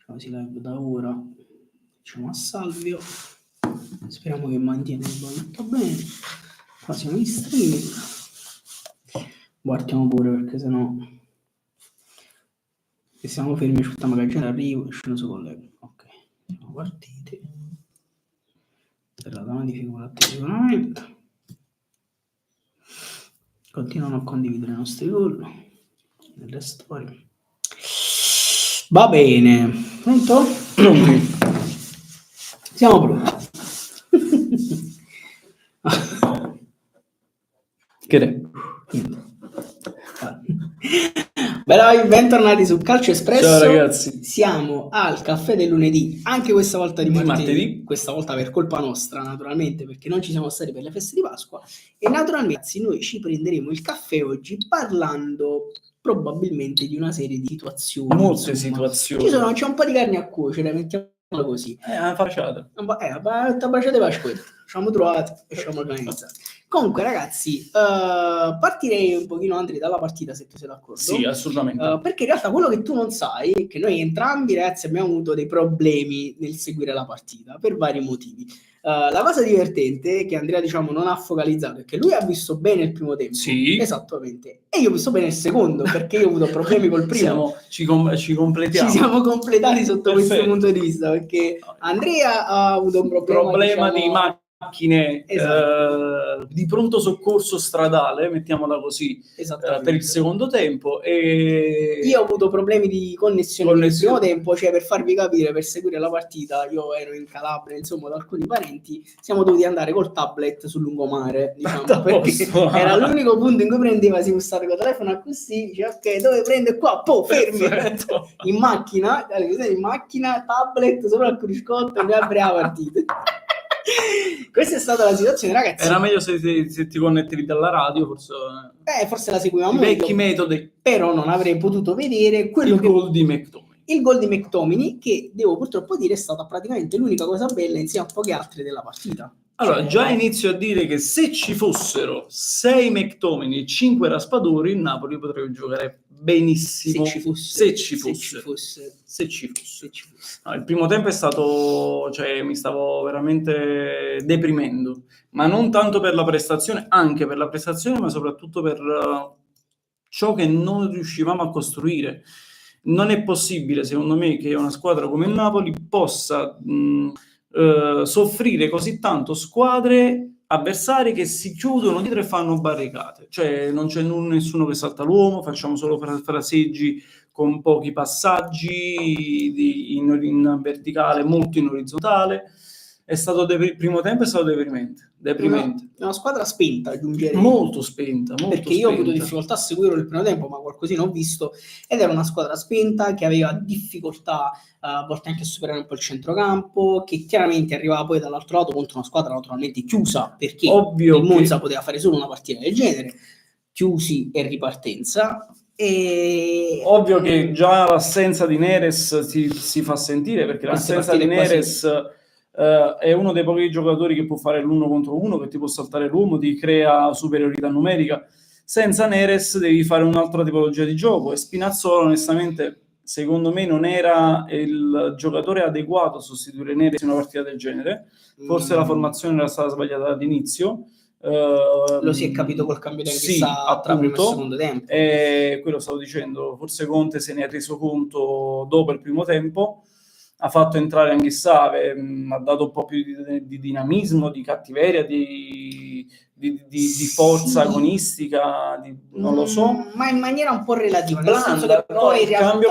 Così live da ora. Facciamo a Salvio. Speriamo che mantiene tutto bene. Qua siamo in streaming. Guardiamo pure perché sennò se siamo fermi aspettiamo che la gente arriva e scendo su collega. Ok, siamo partiti. Serata notifica sicuramente. Continuano a condividere i nostri call nelle storie. Va bene, pronto? Pronti. Siamo pronti. Che re? Bentornati su Calcio Espresso. Ciao ragazzi. Siamo al caffè del lunedì, anche questa volta di martedì. martedì. Questa volta per colpa nostra, naturalmente, perché non ci siamo stati per le feste di Pasqua. E naturalmente noi ci prenderemo il caffè oggi parlando probabilmente di una serie di situazioni. Molte insomma. situazioni. C'è un po' di carne a cuocere, mettiamola così. Una facciata. Baciate pasquette. Ci siamo trovati e ci siamo organizzati. Comunque ragazzi, partirei un pochino Andrea dalla partita, se tu sei d'accordo. Sì, assolutamente. Perché in realtà quello che tu non sai è che noi entrambi ragazzi abbiamo avuto dei problemi nel seguire la partita per vari motivi. La cosa divertente è che Andrea diciamo non ha focalizzato è che lui ha visto bene il primo tempo, sì, esattamente, e io ho visto bene il secondo perché io ho avuto problemi col primo. Ci completiamo. Ci siamo completati sotto questo punto di vista perché Andrea ha avuto un problema di macchine, esatto. Di pronto soccorso stradale, mettiamola così, per il secondo tempo, e io ho avuto problemi di connessione nel primo tempo, cioè per farvi capire, per seguire la partita io ero in Calabria, insomma, da alcuni parenti, siamo dovuti andare col tablet sul lungomare, diciamo, perché era l'unico punto in cui prendeva, si può stare con il telefono così, dice ok, dove prende qua, fermi, in macchina, tablet sopra il cruscotto e ne apriamo la partita. Questa è stata la situazione, ragazzi. Era meglio se ti connetti dalla radio, forse la seguivamo i vecchi metodi, però non avrei potuto vedere il gol di McTominay. Il gol di McTominay, che devo purtroppo dire è stata praticamente l'unica cosa bella insieme a poche altre della partita. Allora, già inizio a dire che se ci fossero 6 McTominay e 5 Raspadori, il Napoli potrebbe giocare benissimo. Se ci fosse. No, il primo tempo è stato, mi stavo veramente deprimendo, ma non tanto per la prestazione, anche per la prestazione, ma soprattutto per ciò che non riuscivamo a costruire. Non è possibile, secondo me, che una squadra come il Napoli possa soffrire così tanto squadre avversari che si chiudono dietro e fanno barricate, cioè non c'è nessuno che salta l'uomo, facciamo solo fraseggi con pochi passaggi in verticale, molto in orizzontale. Il primo tempo è stato deprimente. Una squadra spenta, aggiungerei. Molto spenta. Perché io ho avuto difficoltà a seguirlo il primo tempo, ma qualcosina ho visto, ed era una squadra spenta che aveva difficoltà a volte anche a superare un po' il centrocampo, che chiaramente arrivava poi dall'altro lato contro una squadra naturalmente chiusa, perché il Monza poteva fare solo una partita del genere, chiusi e ripartenza. Ovvio che già l'assenza di Neres si fa sentire, perché l'assenza di Neres è uno dei pochi giocatori che può fare l'1 contro 1, che ti può saltare l'uomo, ti crea superiorità numerica. Senza Neres devi fare un'altra tipologia di gioco, e Spinazzola onestamente secondo me non era il giocatore adeguato a sostituire Neres in una partita del genere. Forse la formazione era stata sbagliata dall'inizio. Lo si è capito col cambio di tra primo e secondo tempo. Quello stavo dicendo, forse Conte se ne è reso conto dopo il primo tempo, ha fatto entrare anche Save, ha dato un po' più di dinamismo, di cattiveria, di forza agonistica, non lo so, ma in maniera un po' relativa, nel senso che poi il cambio